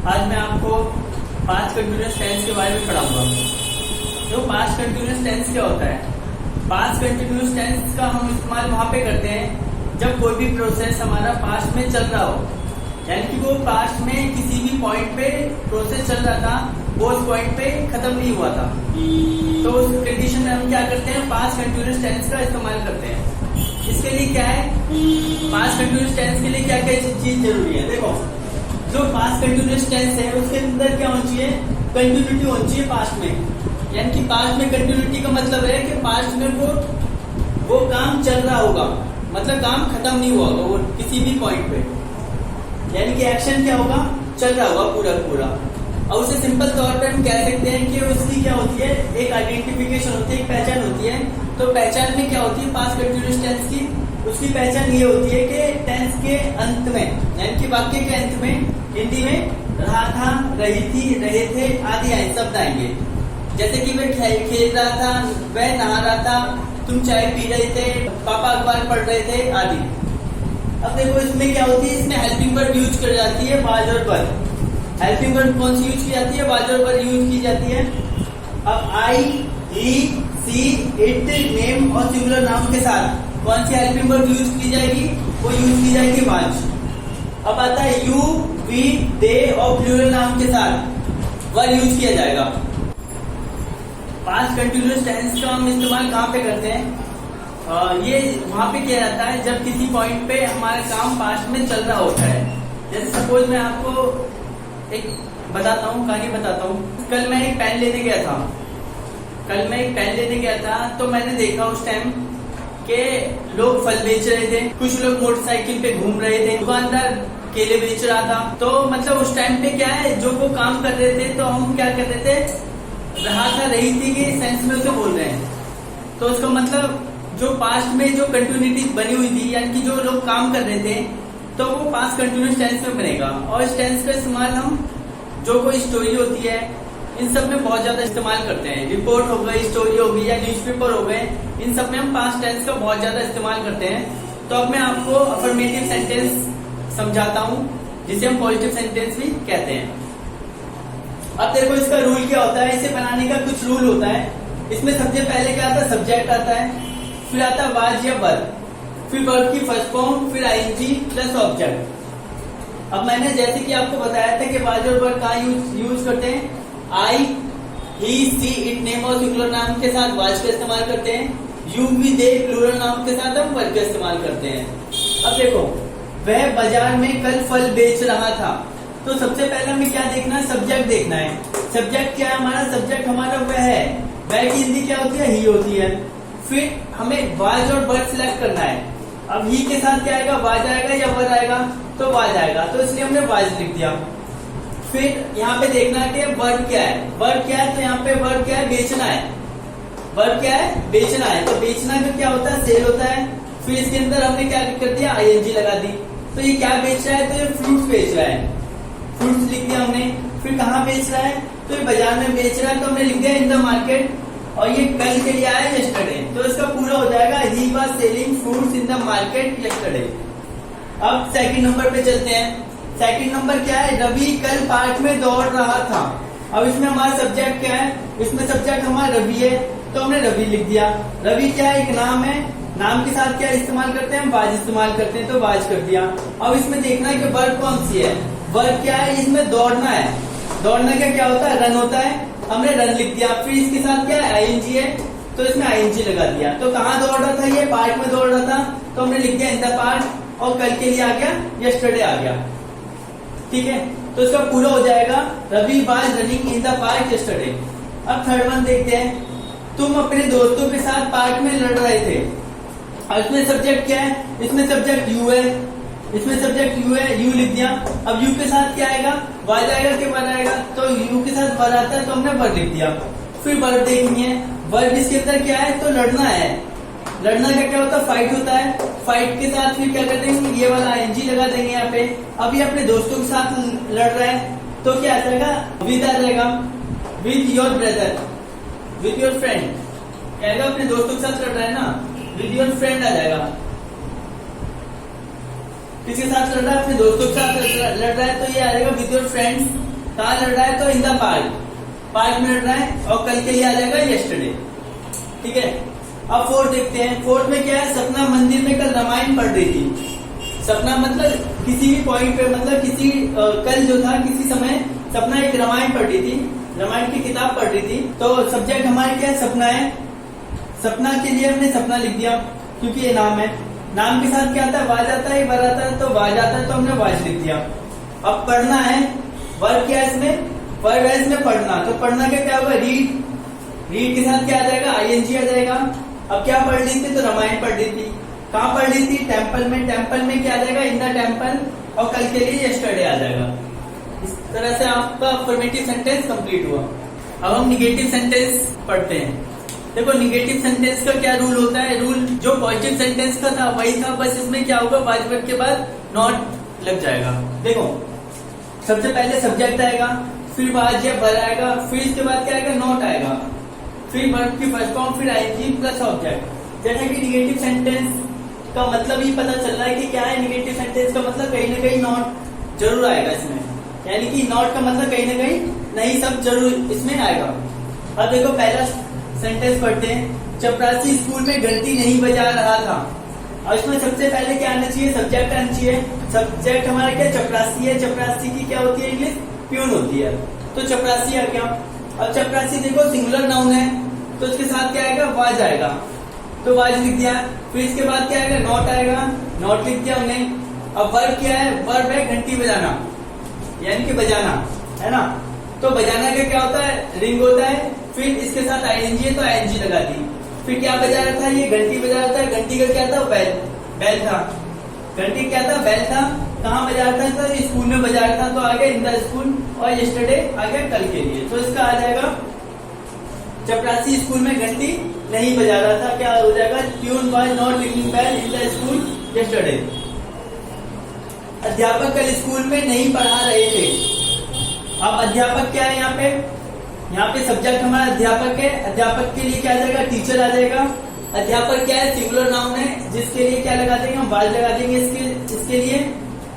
आज मैं आपको पास्ट कंटिन्यूअस टेंस के बारे में पढ़ाऊंगा। जो पास्ट कंटिन्यूअस टेंस क्या होता है? पास्ट कंटिन्यूअस टेंस का हम इस्तेमाल वहां पे करते हैं जब कोई भी प्रोसेस हमारा पास्ट में चल रहा हो, यानी कि वो पास्ट में किसी भी पॉइंट पे प्रोसेस चल रहा था, वो उस पॉइंट पे खत्म नहीं हुआ था, तो उस कंडीशन में हम क्या करते हैं? पास्ट कंटिन्यूअस टेंस का इस्तेमाल करते हैं। इसके लिए क्या है, पास्ट कंटिन्यूअस टेंस के लिए क्या क्या चीज जरूरी है? देखो, जो पास्ट कंटिन्यूअस टेंस है उसके अंदर क्या होनी चाहिए? कंटिन्यूटी होनी चाहिए पास्ट में। यानी कि पास्ट में कंटिन्यूटी का मतलब है कि पास्ट में वो काम चल रहा होगा, मतलब काम खत्म नहीं हुआ होगा वो किसी भी पॉइंट पे, यानी कि एक्शन क्या होगा? चल रहा होगा पूरा पूरा। और उसे सिंपल तौर पे हम कह सकते हैं कि उसकी क्या होती है? एक आइडेंटिफिकेशन होती है, एक पहचान होती है। तो पहचान में क्या होती है पास्ट कंटिन्यूअस टेंस की? उसकी पहचान ये होती है कि टेंस के अंत में, यानी कि वाक्य के अंत में हिंदी में रहा था, रही थी, रहे थे आदि आए शब्द आएंगे। जैसे कि वह खेल रहा था, वह नहा रहा था, तुम चाय पी रहे थे, पापा अखबार पढ़ रहे थे आदि। अब देखो इसमें क्या होती है? इसमें हेल्पिंग वर्ब यूज कर जाती है, वाज और वर। हेल्पिंग वर्ब कौन सी यूज की जाती है? वाज और वर यूज की जाती है। अब आई, ही, सी, इट, नेम और सिंगुलर नाउन के साथ कौन सी हेल्पिंग वर्ब यूज की जाएगी? वो यूज की जाएगी वाज। अब आता है यू, वी, दे और प्लूरल नाउन के साथ वर यूज किया जाएगा। पास्ट कंटिन्यूअस टेंस का हम इस्तेमाल कहाँ पे करते हैं? ये वहां पे किया जाता है जब किसी पॉइंट पे हमारा काम पास्ट में चल रहा होता है। जैसे सपोज मैं आपको एक बताता हूँ, कहानी बताता हूँ। कल मैं एक पेन लेने गया था, तो मैंने देखा उस टाइम के लोग फल बेच रहे थे, कुछ लोग मोटरसाइकिल पे घूम रहे थे, दुकानदार केले बेच रहा था। तो मतलब उस टाइम पे क्या है, जो वो काम कर रहे थे तो हम क्या कर रहे थे? रहा था, रही थी के सेंस में उसे बोल रहे हैं। तो उसका मतलब जो पास्ट में जो कंटिन्यूटी बनी हुई थी, यानी कि जो लोग काम कर रहे थे, तो वो पास्ट कंटिन्यूअस टेंस में बनेगा। और इस टेंस का इस्तेमाल हम जो कोई स्टोरी होती है इन सब में बहुत ज्यादा इस्तेमाल करते हैं। रिपोर्ट हो गई, स्टोरी हो गई या न्यूज़पेपर हो गए, इन सब में हम पास्ट टेंस का बहुत ज्यादा इस्तेमाल करते हैं। तो अब मैं आपको अफर्मेटिव सेंटेंस समझाता हूँ, जिसे हम पॉजिटिव सेंटेंस भी कहते हैं। अब देखो इसका रूल क्या होता है, इसे बनाने का कुछ रूल होता है। इसमें सबसे पहले क्या आता है? सब्जेक्ट आता है, फिर आता है वाज या वर्ब, फिर वर्ब की फर्स्ट फॉर्म, फिर आईएनजी प्लस ऑब्जेक्ट। अब मैंने जैसे कि आपको बताया था कि वाज और वर्ब कहाँ यूज करते हैं? I, he, she, it, name और सिंगुलर नाउन के साथ वाज का इस्तेमाल करते हैं। You, we, they plural noun के साथ हम वर्ब का इस्तेमाल करते हैं। अब देखो, वह बाजार में कल फल बेच रहा था, तो सबसे पहले हमें क्या देखना है? सब्जेक्ट देखना है। सब्जेक्ट क्या है हमारा? सब्जेक्ट हमारा वह है, वह की हिंदी क्या होती है? ही होती है। फिर हमें वाज और वर्ब सिलेक्ट करना है। अब ही के साथ क्या आएगा? वाज आएगा या वर आएगा? तो वाज आएगा, तो इसलिए हमने वाज लिख दिया। फिर यहाँ पे देखना है कि वर्ब क्या है। वर्ब क्या है? तो यहाँ पे वर्ब क्या है? बेचना है। वर्ब क्या है? बेचना है। तो बेचना का क्या होता है? सेल होता है। फिर इसके अंदर हमने क्या कर दिया? आईएनजी लगा दी। तो ये क्या बेच रहा है? तो ये फ्रूट्स बेच रहा है, फ्रूट्स लिख दिया हमने। फिर कहाँ बेच रहा है? तो ये बाजार में बेच रहा है, तो हमने लिख दिया इन द मार्केट। और ये कल के लिए आया यस्टरडे, तो इसका पूरा हो जाएगा he was selling fruits in the market yesterday. अब सेकंड नंबर पे चलते हैं। सेकंड नंबर क्या है? रवि कल पार्क में दौड़ रहा था। अब इसमें हमारा सब्जेक्ट क्या है? इसमें सब्जेक्ट हमारा रवि है, तो हमने रवि लिख दिया। रवि क्या है? एक नाम है, नाम के साथ क्या इस्तेमाल करते हैं? हम वाज इस्तेमाल करते हैं, तो वाज कर दिया। अब इसमें देखना है कि वर्ब कौन सी है। वर्ब क्या है? इसमें दौड़ना है। दौड़ना का क्या होता है? रन होता है, हमने रन लिख दिया। फिर इसके साथ क्या है? आईएनजी है, तो इसमें आईएनजी लगा दिया। तो कहाँ दौड़ रहा था? ये पार्क में दौड़ रहा था, तो हमने लिख दिया इन द पार्क। और कल के लिए आ गया यस्टरडे आ गया, ठीक है। तो इसका पूरा हो जाएगा Ravi was running in the park yesterday. अब थर्ड वन देखते हैं। तुम अपने दोस्तों के साथ पार्क में लड़ रहे थे। अब इसमें सब्जेक्ट क्या है? इसमें सब्जेक्ट यू है, इसमें सब्जेक्ट यू है, यू लिख दिया। अब यू के साथ क्या आएगा? वाज आएगा कि वर आएगा? तो यू के साथ वर आता है, तो हमने वर लिख दिया। फिर वर्ब देखनी है। वर्ब इसके अंदर क्या है? तो लड़ना है। लड़ना का क्या होता है? फाइट होता है। फाइट के साथ फिर क्या कर देंगे? ये वाला आईएनजी लगा देंगे यहाँ पे। अब ये अपने दोस्तों के साथ लड़ रहा है, तो क्या आ जाएगा? विद आ जाएगा। With your brother, with your friend, क्या आएगा? अपने दोस्तों के साथ लड़ रहा है ना, विद योर फ्रेंड आ जाएगा। किसके साथ लड़ रहा है? अपने दोस्तों के साथ लड़ रहा है, तो ये आ जाएगा विद योर फ्रेंड्स। कहाँ लड़ रहा है, तो इन द पार्क, पार्क में लड़ रहा है, और कल के लिए आ जाएगा यस्टरडे। ठीक है, अब फोर्थ देखते हैं। फोर्थ में क्या है, सपना मंदिर में कल रामायण पढ़ रही थी। सपना मतलब किसी भी पॉइंट पे, मतलब किसी कल जो था किसी समय सपना एक रामायण पढ़ रही थी, रामायण की किताब पढ़ रही थी। तो सब्जेक्ट हमारे क्या है, सपना है। सपना के लिए हमने सपना लिख दिया क्योंकि ये नाम है। नाम के साथ क्या आता है, वाज आता है, वर आता है, तो वाज आता है तो हमने वाज लिख दिया। अब पढ़ना है, वर्ब क्या है इसमें, वर्ब है इसमें पढ़ना। तो पढ़ना का क्या होगा, रीड। रीड के साथ क्या आ जाएगा, आईएनजी आ जाएगा। अब क्या पढ़ रही थी, तो रामायण पढ़ रही थी। कहाँ पढ़ रही थी, टेम्पल में। टेम्पल में क्या आ जाएगा, इन द टेम्पल, और कल के लिए यस्टरडे आ जाएगा। इस तरह से आपका अफर्मेटिव सेंटेंस कंप्लीट हुआ। अब हम निगेटिव सेंटेंस पढ़ते हैं। देखो निगेटिव सेंटेंस का क्या रूल होता है, रूल जो पॉजिटिव सेंटेंस का था वही था, बस इसमें क्या होगा, वाज वर्ब के बाद नॉट लग जाएगा। देखो सबसे पहले सब्जेक्ट आएगा, फिर वाज या वर आएगा, फिर इसके बाद क्या आएगा, नॉट आएगा, फिर वर्ब की फर्स्ट फॉर्म, फिर आईएनजी प्लस ऑब्जेक्ट। जैसे कि निगेटिव सेंटेंस का मतलब ही पता चल रहा है कि क्या है, निगेटिव सेंटेंस का मतलब कहीं ना कहीं नॉट जरूर आएगा इसमें, यानी कि नॉट का मतलब कहीं ना कहीं नहीं सब जरूर इसमें आएगा। अब देखो पहला सेंटेंस पढ़ते हैं। चपरासी स्कूल में घंटी नहीं बजा रहा था। और इसमें सबसे पहले क्या आना चाहिए, सब्जेक्ट आना चाहिए। सब्जेक्ट हमारा क्या, चपरासी है। चपरासी की क्या होती है, इंग्लिश प्यून होती है, तो चपरासी आ गया। अब चपरासी देखो सिंगुलर नाउन है, तो इसके साथ क्या आएगा, वाज आएगा, तो वाज लिख दिया। फिर इसके बाद क्या आएगा, नॉट आएगा, नॉट लिख दिया हमने। अब वर्ब क्या है, वर्ब है घंटी बजाना, यानी कि बजाना, है ना। तो बजाना का क्या होता है, रिंग होता है, फिर इसके साथ आईएनजी है तो आईएनजी लगा दी। फिर क्या बजा रहा था, ये घंटी बजा रहा था। घंटी का क्या था, बैल, बैल था। घंटी क्या था, बैल था। कहाँ बजा रहा था, तो स्कूल में बजा रहा था, तो आ गया इन द स्कूल, और यस्टरडे आ गया कल के लिए। तो इसका आ जाएगा, चपरासी स्कूल में घंटी नहीं बजा रहा था, क्या हो जाएगा, ट्यून was not ringing bell in the school yesterday. अध्यापक कल स्कूल में नहीं पढ़ा रहे थे। अब अध्यापक क्या है यहाँ पे सब्जेक्ट हमारा अध्यापक है। अध्यापक के लिए क्या आ जाएगा, टीचर आ जाएगा। अध्यापक क्या है, सिंगुलर नाउन है, जिसके लिए क्या लगा देंगे, हम वाज लगा देंगे इसके लिए।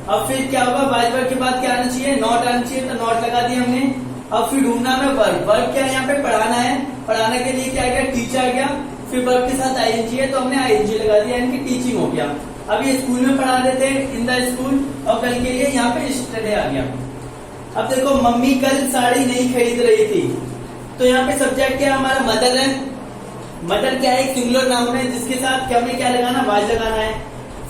अब फिर क्या होगा, वाज वर्ब के बाद क्या आना चाहिए, नॉट आना चाहिए, तो नॉट लगा दिया हमने। अब फिर ढूंढना में वर्ब, वर्ब क्या है यहाँ पे, पढ़ाना है। पढ़ाने के लिए क्या आ गया, टीचर आ गया। फिर वर्ब के साथ आईएनजी है, तो हमने आईएनजी लगा दिया, यानी कि टीचिंग हो गया। अब ये स्कूल में पढ़ा रहे थे, इन द स्कूल, और कल के लिए यहाँ पे यस्टरडे आ गया। अब देखो मम्मी कल साड़ी नहीं खरीद रही थी, तो यहाँ पे सब्जेक्ट क्या हमारा, मदर है। मदर क्या है, एक सिंगुलर नाउन है, जिसके साथ हमें क्या लगाना, वाज लगाना है।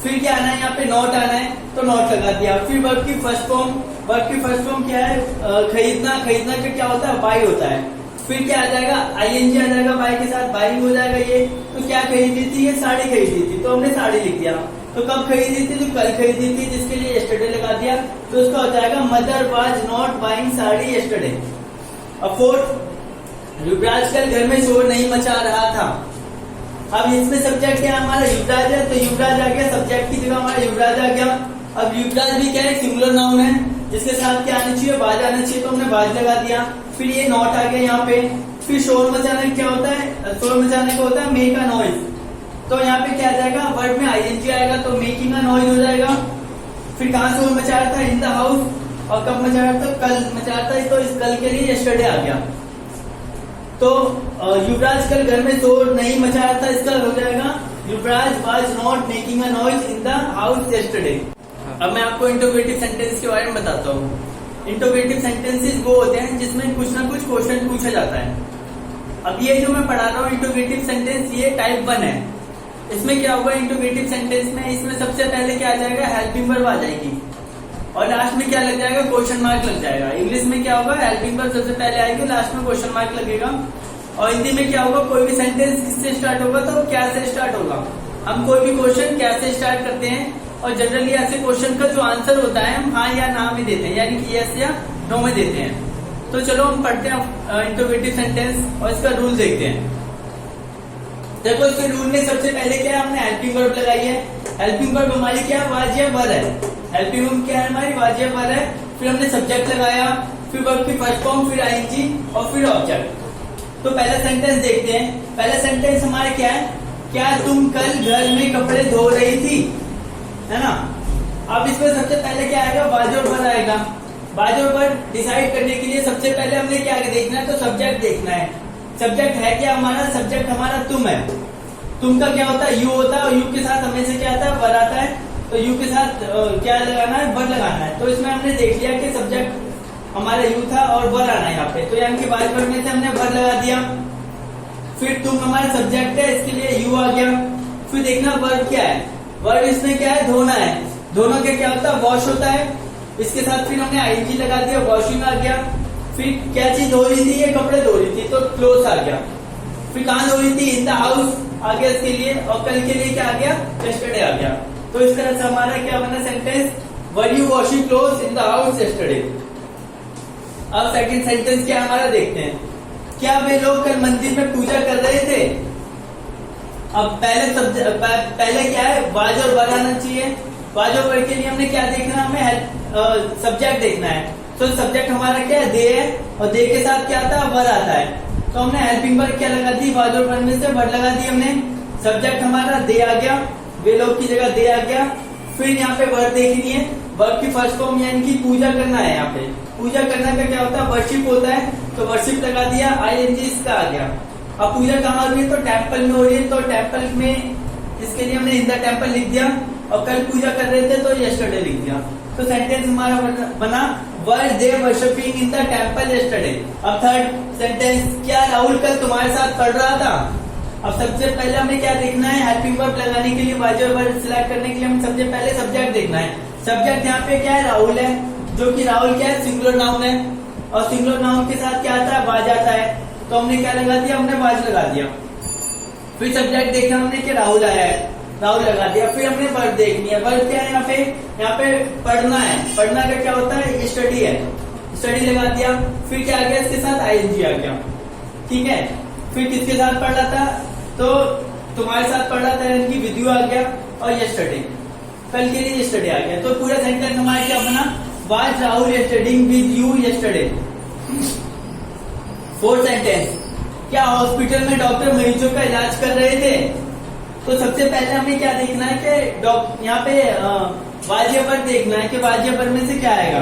फिर क्या आना है, यहाँ पे नॉट आना है, तो नॉट लगा दिया। फिर वर्ब की फर्स्ट फॉर्म, वर्ब की फर्स्ट फॉर्म क्या है, खरीदना। खरीदना का क्या होता है, बाई होता है। फिर क्या आ जाएगा, आईएनजी आ जाएगा, बाई के साथ बाइंग हो जाएगा ये। तो क्या खरीदी थी, ये साड़ी खरीदी थी, तो हमने साड़ी लिख दिया। तो कब खरीदी थी, तो कल खरीदी थी, जिसके लिए यस्टरडे लगा दिया। तो उसका हो जाएगा, mother was not buying sari yesterday. अब फोर्थ, युवराज कल घर में शोर नहीं मचा रहा था। अब इसमें सब्जेक्ट क्या है हमारा, युवराज है, तो युवराज आ गया, सब्जेक्ट की जगह हमारा युवराज आ गया। अब युवराज भी क्या है, सिंगुलर नाउन है, जिसके साथ क्या आना चाहिए, वाज आना चाहिए, तो हमने वाज लगा दिया। फिर ये नॉट आ गया यहाँ पे। फिर शोर मचाना क्या होता है, शोर मचाने का होता है मेक अ नॉइज, तो यहाँ पे क्या आ जाएगा, वर्ड में आईएनजी आएगा, तो मेकिंग अ नॉइज हो जाएगा। फिर कहाँ शोर मचा रहा था, इन द हाउस, और कब मचा रहा था, कल मचा रहा था, तो इस कल के लिए यस्टरडे आ गया। तो युवराज कल घर में शोर नहीं मचा रहा था, इसका हो जाएगा, Yuvraj was not making a noise in the house yesterday. अब मैं आपको इंटरोगेटिव सेंटेंस के बारे में बताता हूँ। इंटरोगेटिव सेंटेंसेस वो होते हैं जिसमें कुछ ना कुछ क्वेश्चन पूछा जाता है। अब ये जो मैं पढ़ा रहा हूँ इंटरोगेटिव सेंटेंस, ये टाइप 1 है। इसमें क्या होगा, इंटरोगेटिव सेंटेंस में इसमें सबसे पहले क्या आ जाएगा, हेल्पिंग वर्ब आ जाएगी, और लास्ट में क्या लग जाएगा, क्वेश्चन मार्क लग जाएगा। इंग्लिश में क्या होगा, हेल्पिंग वर्ब सबसे पहले आएगी, लास्ट में क्वेश्चन मार्क लगेगा। और हिंदी में क्या होगा, कोई भी सेंटेंस किससे स्टार्ट होगा, तो क्या से स्टार्ट होगा। हम कोई भी क्वेश्चन क्या से स्टार्ट करते हैं, और जनरली ऐसे क्वेश्चन का जो आंसर होता है हम हाँ या ना में देते हैं, यानी कि यस या नो में देते हैं। तो चलो हम पढ़ते हैं इंटरोगेटिव सेंटेंस और इसका रूल देखते हैं। देखो इसके रूल में सबसे पहले क्या है, हमने हेल्पिंग वर्ब लगाई है। हेल्पिंग वर्ब हमारी क्या है, वाज या वर है। हेल्पिंग वर्ब क्या है हमारी, वाज या वर है। फिर हमने सब्जेक्ट लगाया, फिर वर्ब की फर्स्ट फॉर्म, फिर आईएनजी और फिर ऑब्जेक्ट। तो पहला सेंटेंस देखते हैं। पहला सेंटेंस हमारा क्या है, क्या तुम कल घर में कपड़े धो रही थी, है ना। अब इसमें सबसे पहले क्या आएगा, वाज और वर आएगा। बाजू पर डिसाइड करने के लिए सबसे पहले हमने क्या देखना है, तो सब्जेक्ट देखना है। सब्जेक्ट है क्या हमारा, सब्जेक्ट हमारा तुम है। तुम का क्या होता है, यू होता है, और यू के साथ हमेशा क्या आता है, वर आता है। तो यू के साथ क्या लगाना है, वर लगाना है। तो इसमें हमने देख लिया कि सब्जेक्ट हमारा यू था और वर आना है यहाँ पे, तो यानी कि बाजू में से हमने वर लगा दिया। फिर तुम हमारा सब्जेक्ट है, इसके लिए यू आ गया। फिर देखना वर्ब क्या है, वर्ब इसमें क्या है, धोना है। धोना का क्या होता है, वॉश होता है। इसके साथ फिर हमने आईएनजी लगा दिया, वॉशिंग आ गया। फिर क्या चीज धो रही थी, ये कपड़े धो रही थी, तो क्लोथ आ गया। फिर कहाँ धो रही थी, इन द हाउस आ गया इसके लिए, और कल के लिए क्या आ गया, यस्टरडे आ गया। तो इस तरह से हमारा क्या बना sentence, were you washing cloth in the house yesterday. अब सेकंड सेंटेंस क्या हमारा देखते हैं, क्या वे लोग कल मंदिर में पूजा कर रहे थे। अब पहले क्या है, वाज और वर आना चाहिए। वाज और वर के लिए हमने क्या देखना, हमें सब्जेक्ट देखना है। तो सब्जेक्ट हमारा क्या है, दे है, और दे के साथ क्या आता है, वर आता है। तो हमने हेल्पिंग वर्ब क्या लगा दी, वाज और वर में से वर लगा दी हमने। सब्जेक्ट हमारा दे आ गया, वे लोग की जगह दे आ गया। फिर यहाँ पे वर्ब देखनी है, वर्ब की फर्स्ट फॉर्म यानी कि पूजा करना है। यहाँ पे पूजा करना का क्या होता है, वर्शिप होता है, तो वर्शिप लगा दिया, आईएनजी इसका आ गया। अब पूजा कहाँ हो रही है, तो टेम्पल में हो रही है, तो टेम्पल में इसके लिए हमने इन द टेम्पल लिख दिया, और कल पूजा कर रहे थे तो यस्टरडे लिख दिया। तो सेंटेंस हमारा बना, were they worshipping in the temple yesterday. अब थर्ड सेंटेंस, क्या राहुल कल तुम्हारे साथ पढ़ रहा था। अब सबसे पहले हमें क्या देखना है, हेल्पिंग वर्ब लगाने के लिए, वाज और वर सिलेक्ट करने के लिए हमें सबसे पहले सब्जेक्ट देखना है। सब्जेक्ट यहाँ पे क्या है, राहुल है, जो कि राहुल क्या है, सिंगुलर नाउन है, और सिंगुलर नाउन के साथ क्या आता है, वाज आता है। तो हमने क्या लगा दिया, हमने वाज लगा दिया। फिर सब्जेक्ट देखा हमने कि राहुल आया है, राहुल लगा दिया। फिर हमने वर्ब देखनी है, वर्ब क्या है, यहाँ पे पढ़ना है। पढ़ना का क्या होता है, स्टडी है, स्टडी लगा दिया। फिर क्या आ गया, इसके साथ आईएनजी आ गया, ठीक है। फिर किसके साथ पढ़ रहा था, तो तुम्हारे साथ पढ़ रहा था, यानी कि विद यू आ गया, और यस्टरडे कल के लिए यस्टरडे आ गया। तो पूरा सेंटेंस हमारा क्या बना, was Rahul studying with you yesterday. Fourth sentence, क्या हॉस्पिटल में डॉक्टर मरीजों का इलाज कर रहे थे। तो सबसे पहले हमें क्या देखना है कि यहाँ पे वाजिया पर देखना है कि वाजिया पर में से क्या आएगा।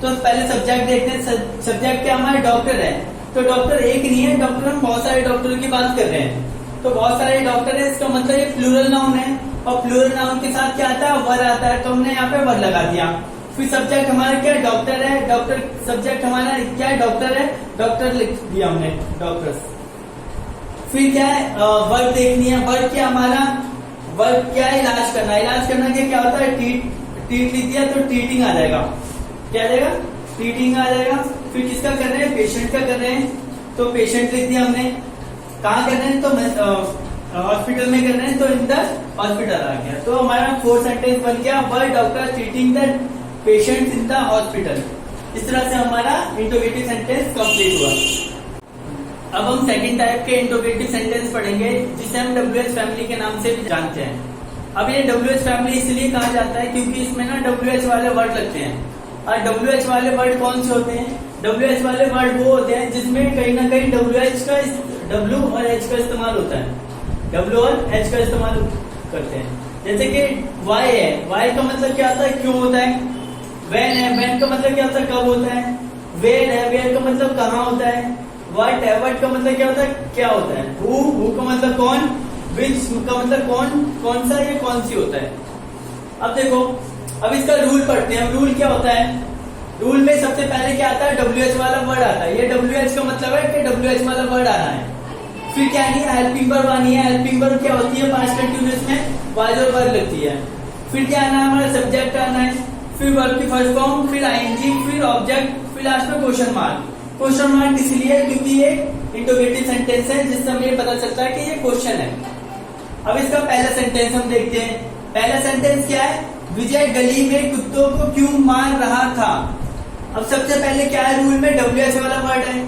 तो पहले सब्जेक्ट देखते हैं, सब्जेक्ट क्या हमारे डॉक्टर है। तो डॉक्टर एक नहीं है, डॉक्टर हम बहुत सारे डॉक्टरों की बात कर रहे हैं। तो बहुत सारे डॉक्टर है, इसका मतलब ये प्लूरल नाउन है, और प्लूरल नाउन के साथ क्या आता है, वर आता है। तो हमने यहाँ पे वर लगा दिया। फिर सब्जेक्ट हमारा क्या है, डॉक्टर है, डॉक्टर सब्जेक्ट हमारा क्या है, डॉक्टर है, डॉक्टर लिख दिया हमने, डॉक्टर्स। फिर क्या है, वर्ब देखनी है। वर्ब क्या हमारा, वर्ब क्या है, इलाज करना। इलाज करना के क्या होता है, ट्रीट लिख दिया तो ट्रीटिंग आ जाएगा, क्या आ जाएगा, ट्रीटिंग आ जाएगा। फिर किसका कर रहे हैं, पेशेंट का कर रहे हैं, तो पेशेंट लिख दिया हमने। कहाँ कर रहे हैं, तो हॉस्पिटल में कर रहे हैं, तो इन द हॉस्पिटल आ गया। तो हमारा फोर्थ सेंटेंस बन गया, were doctor treating the patient in the hospital. इस तरह से हमारा इंटरोगेटिव सेंटेंस कंप्लीट हुआ। अब हम सेकंड टाइप के इंटरोगेटिव सेंटेंस पढ़ेंगे, जिसे हम WH फैमिली के नाम से भी जानते हैं। अब ये WH फैमिली इसलिए कहा जाता है क्योंकि इसमें ना WH वाले वर्ड लगते हैं। और WH वाले वर्ड कौन से होते हैं, WH वाले वर्ड वो होते हैं जिसमें कहीं ना कहीं WH का W और H का इस्तेमाल होता है, W और H का इस्तेमाल करते हैं। जैसे कि Y है, Y का मतलब क्या होता है, क्यों होता है। When है, When का मतलब क्या होता है, कब होता है। Where है, Where का मतलब कहाँ होता है। What है, What का मतलब क्या होता है, क्या होता है। Who का मतलब कौन, Which का मतलब कौन सा या कौन सी होता है। अब देखो, अब इसका रूल पढ़ते हैं। रूल क्या होता है, रूल में सबसे पहले क्या आता है, WH वाला वर्ड आता है। ये WH का मतलब है कि WH वाला वर्ड आना है। फिर क्या आनी है, हेल्पिंग वर्ब आनी है। हेल्पिंग वर्ब क्या होती है, पास्ट कंटिन्यूअस में वाज और वर्ब लगती है। फिर क्या आना है, हमारा सब्जेक्ट आना है, फिर वर्ब की फर्स्ट फॉर्म, फिर आईएनजी, फिर ऑब्जेक्ट, फिर लास्ट में क्वेश्चन मार्क। क्वेश्चन मार्क इसलिए क्योंकि ये इंटरोगेटिव सेंटेंस है, जिससे हमें ये पता चलता है कि ये क्वेश्चन है। अब इसका पहला सेंटेंस हम देखते हैं। पहला सेंटेंस क्या है, विजय गली में कुत्तों को क्यों मार रहा था। अब सबसे पहले क्या है, रूल में WH वाला वर्ड है,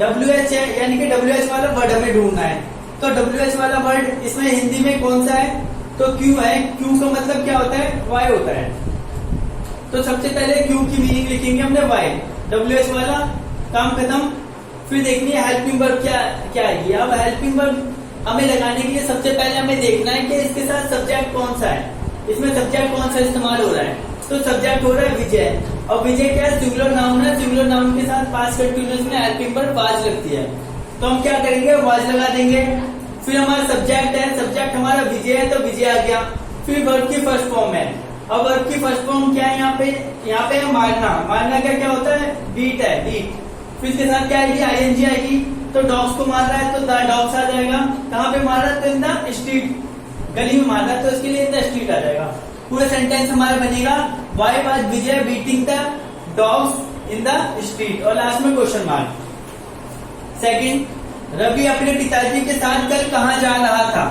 WH है, यानी कि WH वाला वर्ड हमें ढूंढना है। तो WH वाला वर्ड इसमें हिंदी में कौन सा है, तो क्यों है। क्यों का मतलब क्या होता है, वाई होता है। तो सबसे पहले क्यों की मीनिंग लिखेंगे हमने वाई, WH वाला काम खत्म। फिर देखनी है हेल्पिंग वर्ब क्या आएगी। अब हेल्पिंग वर्ब हमें लगाने के लिए सबसे पहले हमें देखना है कि इसके साथ सब्जेक्ट कौन सा है, इसमें सब्जेक्ट कौन सा इस्तेमाल हो रहा है। तो सब्जेक्ट हो रहा है विजय, और विजय क्या है, सिंगुलर नाउन है, सिंगुलर नाउन के साथ पास्ट कंटिन्यूअस में हेल्पिंग वर्ब वाज लगती है, तो हम क्या करेंगे, वाज लगा देंगे। फिर हमारा सब्जेक्ट है, सब्जेक्ट हमारा विजय है, तो विजय आ गया। फिर वर्ब की फर्स्ट फॉर्म है, अब वर्ब की फर्स्ट फॉर्म क्या है, यहाँ पे है मारना। मारना क्या होता है, बीट है, बीट। फिर इसके साथ क्या आएगी, आईएनजी आएगी, तो डॉग्स को मार रहा है तो द डॉग्स आ जाएगा। कहाँ पे मार रहा है, तो इन द स्ट्रीट, गली में मार रहा है, तो इसके लिए इन द स्ट्रीट आ जाएगा। पूरा सेंटेंस हमारा बनेगा, why was Vijay beating the dogs in the street, और लास्ट में क्वेश्चन मार्क। सेकंड, रवि अपने पिताजी के साथ कल कहाँ जा रहा था।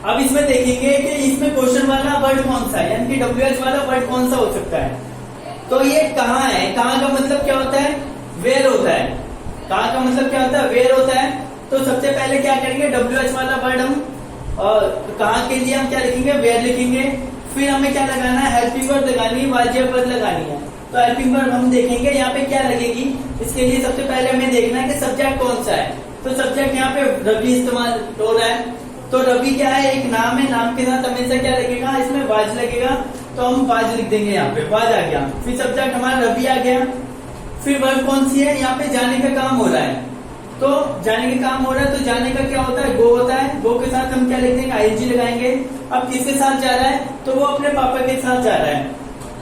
अब इसमें देखेंगे कि इसमें क्वेश्चन वाला वर्ड कौन सा है, यानी कि WH वाला वर्ड कौन सा हो सकता है। तो ये कहाँ है, कहाँ का मतलब क्या होता है, वेयर होता है। कहाँ का मतलब क्या होता है, वेयर होता है। तो सबसे पहले क्या करेंगे, WH वाला वर्ड हम कहाँ के लिए हम क्या लिखेंगे, वेयर लिखेंगे। फिर हमें क्या लगाना है, हेल्पिंग वर्ब लगानी है, वाजिब वर्ब लगानी है। तो हेल्पिंग वर्ब हम देखेंगे यहाँ पे क्या लगेगी। इसके लिए सबसे पहले हमें देखना है कि सब्जेक्ट कौन सा है। तो सब्जेक्ट यहाँ पे रवि इस्तेमाल हो रहा है, तो रवि क्या है, एक नाम है, नाम के साथ हमेशा क्या लगेगा, इसमें वाज लगेगा, तो हम वाज लिख देंगे, यहाँ पे वाज आ गया। फिर सब्जेक्ट हमारा रवि आ गया। फिर वर्ब कौन सी है, यहाँ पे जाने का काम हो रहा है, तो जाने का काम हो रहा है, तो जाने का क्या होता है, गो होता है। गो के साथ हम क्या लिख देंगे, आईएनजी लगाएंगे। अब किसके साथ जा रहा है, तो वो अपने पापा के साथ जा रहा है,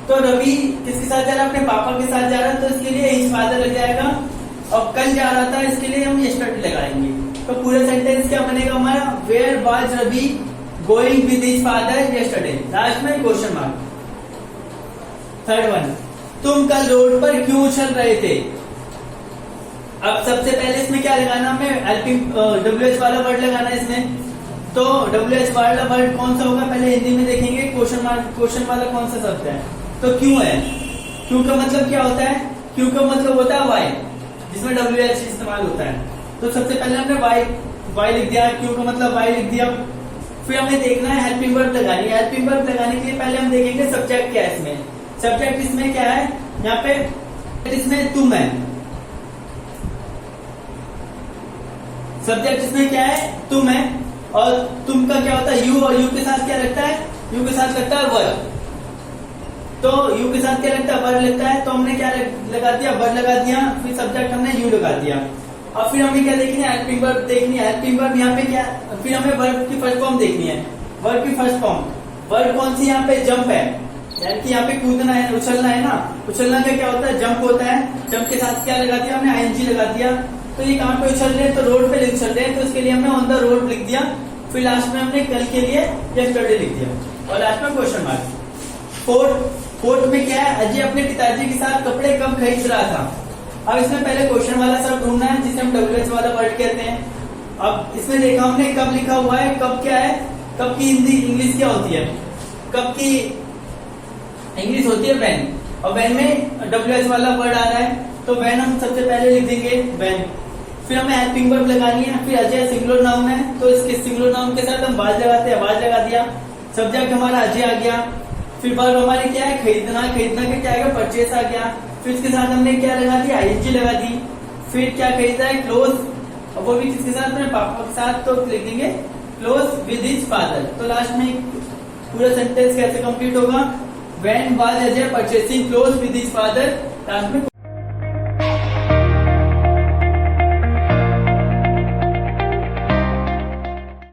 तो रवि किसके साथ जा रहा है, अपने पापा के साथ जा रहा है, तो इसके लिए हिज फादर लग जाएगा। और कल जा रहा था, इसके लिए हम यस्टरडे लगाएंगे। तो पूरा सेंटेंस क्या बनेगा हमारा, where was Ravi going with his father yesterday, last में क्वेश्चन मार्क। थर्ड वन, तुम कल रोड पर क्यों उछल रहे थे। अब सबसे पहले इसमें क्या लगाना, हमें हेल्पिंग WH वाला वर्ड लगाना है इसमें। तो WH वाला वर्ड कौन सा होगा, पहले हिंदी में देखेंगे, क्वेश्चन मार्क, क्वेश्चन वाला कौन सा शब्द है, तो क्यों है। क्यों का मतलब क्या होता है, क्यों का मतलब होता है वाई, जिसमें WH इस्तेमाल होता है। तो सबसे पहले हमने वाई लिख दिया, क्यों का मतलब वाई लिख दिया। फिर हमें देखना है हेल्पिंग वर्ब लगानी है। हेल्पिंग वर्ब लगाने के लिए पहले हम देखेंगे सब्जेक्ट क्या है इसमें। सब्जेक्ट इसमें क्या है, यहाँ पे इसमें तुम है, सब्जेक्ट इसमें क्या है, तुम है। और तुम का क्या होता है, यू, और यू के साथ क्या लगता है, यू के साथ लगता है वर्ब। तो यू के साथ क्या लगता है, वर्ब लगता है, तो हमने क्या लगा दिया, वर्ब लगा दिया। फिर सब्जेक्ट हमने यू लगा दिया। और फिर हमें क्या देखनी है, हेल्पिंग वर्ब देखनी है। हेल्पिंग वर्ब यहाँ पे क्या, फिर हमें वर्ब की फर्स्ट फॉर्म देखनी है। वर्ब की फर्स्ट फॉर्म, वर्ब कौन सी, यहाँ पे जंप है, यानी कि यहाँ पे कूदना है, उछलना है ना। उछलना का क्या होता है, जंप होता है। जंप के साथ क्या लगा दिया हमने, आईएनजी लगा दिया। तो ये कहाँ पे उछल रहे हैं, तो रोड पे उछल रहे हैं, तो इसके लिए हमने ऑन द रोड लिख दिया। फिर लास्ट में हमने कल के लिए यस्टरडे लिख दिया, और लास्ट में क्वेश्चन मार्क। फोर्थ में क्या है, अजय अपने पिताजी के साथ कपड़े कब खरीद रहा था। अब इसमें पहले क्वेश्चन वाला सब ढूंढना है, जिसे हम WH वाला वर्ड कहते हैं। अब इसमें देखा हमने कब लिखा हुआ है, कब क्या है, कब की हिंदी इंग्लिश क्या होती है, कब की इंग्लिश होती है वैन, और वैन में WH वाला वर्ड आ रहा है, तो वैन हम सबसे पहले लिख देंगे वैन। फिर हमें हेल्पिंग वर्ब लगानी है। फिर अजय सिंगुलर नाउन है, तो इसके सिंगुलर नाउन के साथ हम वाज लगाते हैं, वाज लगा दिया। सब्जेक्ट हमारा अजय आ गया। फिर वर्ब हमारे क्या है, खरीदना, खरीदना का क्या आएगा, परचेस आ गया। फिर इसके साथ हमने क्या लगा दिया, आईएनजी लगा दी। फिर क्या खरीदा है, क्लोज, और वो भी किसके साथ, अपने पापा के साथ, तो लिख देंगे क्लोज विद हिज फादर। तो लास्ट में पूरा सेंटेंस कैसे कंप्लीट होगा, when was Ajay purchasing close with his father, last में